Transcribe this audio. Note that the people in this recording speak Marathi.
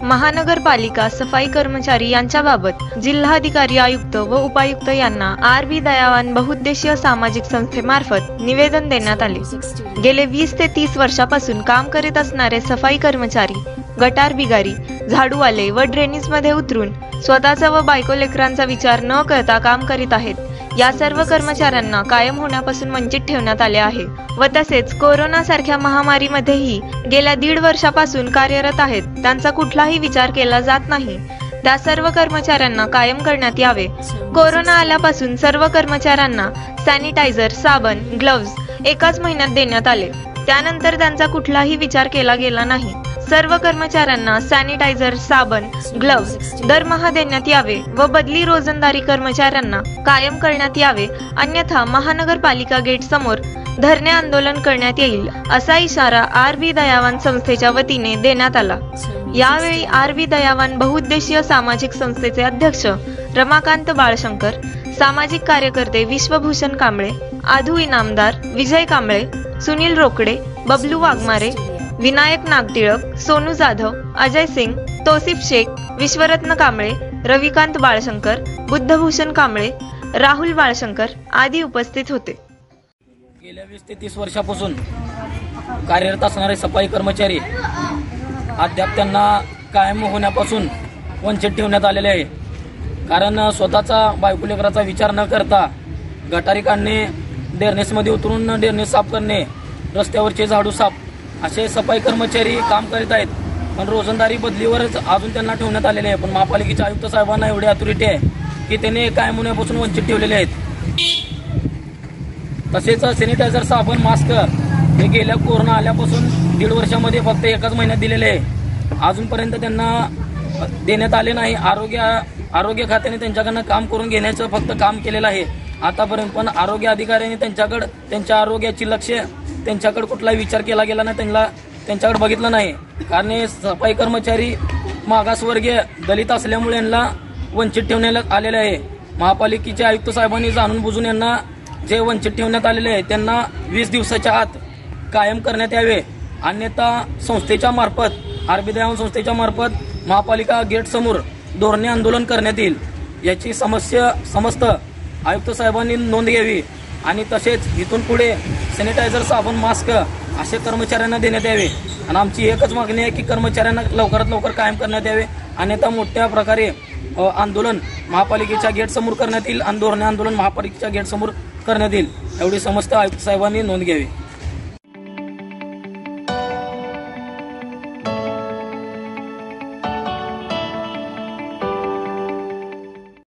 महानगरपालिका सफाई कर्मचारी यांच्याबाबत जिल्हाधिकारी आयुक्त व उपायुक्त यांना आर.बी. दयावान बहुउद्देशीय सामाजिक संस्थेमार्फत निवेदन देण्यात आले। गेले 20 ते 30 वर्षापासून काम करीत असणारे सफाई कर्मचारी गटार बिगारी, झाडूवाले व ड्रेनेजमध्ये उतरून स्वतःचा व बायको लेकरांचा विचार न करता काम करीत आहेत। या सर्व कर्मचाऱ्यांना कायम होण्यापासून वंचित ठेवण्यात आले आहे व तसेच कोरोना सारख्या महामारीमध्येही गेल्या 1.5 वर्षापासून कार्यरत आहेत। त्यांचा कुठलाही विचार केला जात नाही। त्या सर्व कर्मचाऱ्यांना कायम करण्यात यावे। कोरोना आल्यापासून सर्व कर्मचाऱ्यांना सॅनिटायझर, साबण, ग्लोव्ज एकाच महिन्यात देण्यात आले। त्यानंतर त्यांचा कुठलाही विचार केला गेला नाही। सर्व कर्मचाऱ्यांना सॅनिटायझर, साबण, ग्लोव्ज दरमहा देण्यात यावे व बदली रोजंदारी कर्मचाऱ्यांना कायम करण्यात यावे, अन्यथा महानगरपालिका गेट समोर धरणे आंदोलन करण्यात येईल, असा इशारा आर.बी. दयावान संस्थेच्या वतीने देण्यात आला। यावेळी आर.बी. दयावान बहुउद्देशीय सामाजिक संस्थेचे अध्यक्ष रमाकांत बाळशंकर, सामाजिक कार्यकर्ते विश्वभूषण कांबळे, आधू इनामदार, विजय कांबळे, सुनील रोकडे, बबलू वाघमारे, विनायक नागटिळक, सोनू जाधव, अजय सिंग, तौसिफ शेख, विश्वरत्न कांबळे, रविकांत बाळशंकर, बुद्धभूषण कांबळे, राहुल बाळशंकर आदी उपस्थित होते। गेल्या 20 ते 30 वर्षापासून कार्यरत असणारे सफाई कर्मचारी अद्याप त्यांना कायम होण्यापासून वंचित ठेवण्यात आलेले आहे। कारण स्वतःचा बायको लेकराचा विचार न करता गटारी काढणे, डेअरनेसमध्ये उतरून डेअरनेस साफ करणे, रस्त्यावरचे झाडू साफ असे सफाई कर्मचारी काम करीत आहेत। पण रोजंदारी बदलीवरच अजून त्यांना ठेवण्यात आलेले आहे। पण महापालिकेच्या आयुक्त साहेबांना एवढी अथॉरिटी आहे की त्यांनी कायम होण्यापासून वंचित ठेवलेले आहेत। तसेच सॅनिटायझर, साबण, मास्क हे गेल्या कोरोना आल्यापासून 1.5 वर्षामध्ये फक्त एकाच महिन्यात दिलेले आहे। अजूनपर्यंत त्यांना देण्यात आले नाही। आरोग्य खात्याने त्यांच्याकडनं काम करून घेण्याचं फक्त काम केलेलं आहे आतापर्यंत। पण आरोग्य अधिकाऱ्यांनी त्यांच्या आरोग्याची लक्ष त्यांच्याकडे कुठलाही विचार केला गेला नाही, त्यांच्याकडे बघितलं नाही। कारण सफाई कर्मचारी मागासवर्गीय दलित असल्यामुळे यांना वंचित ठेवण्यात आलेले आहे। महापालिकेचे आयुक्त साहेबांनी जाणून बुजून यांना जे वंचित ठेवण्यात आलेले आहे त्यांना 20 दिवसाच्या आत कायम करण्यात यावे, अन्यथा संस्थेच्या मार्फत आर.बी. दयावान संस्थेच्या मार्फत महापालिका गेट समोर धरणे आंदोलन करण्यात येईल। याची समस्त आयुक्त साहेबांनी नोंद घ्यावी आणि तसेच इथून पुढे सॅनिटायझर, साबण, मास्क असे कर्मचाऱ्यांना देण्यात यावे। आणि आमची एकच मागणी आहे की कर्मचाऱ्यांना लवकरात लवकर कायम करण्यात यावे, अन्यथा मोठ्या प्रकारे आंदोलन महापालिकेच्या गेट समोर करण्यात येईल आणि धरणे आंदोलन महापालिकेच्या गेट समोर करण्यात येईल, एवढी समस्त आयुक्त साहेबांनी नोंद घ्यावी।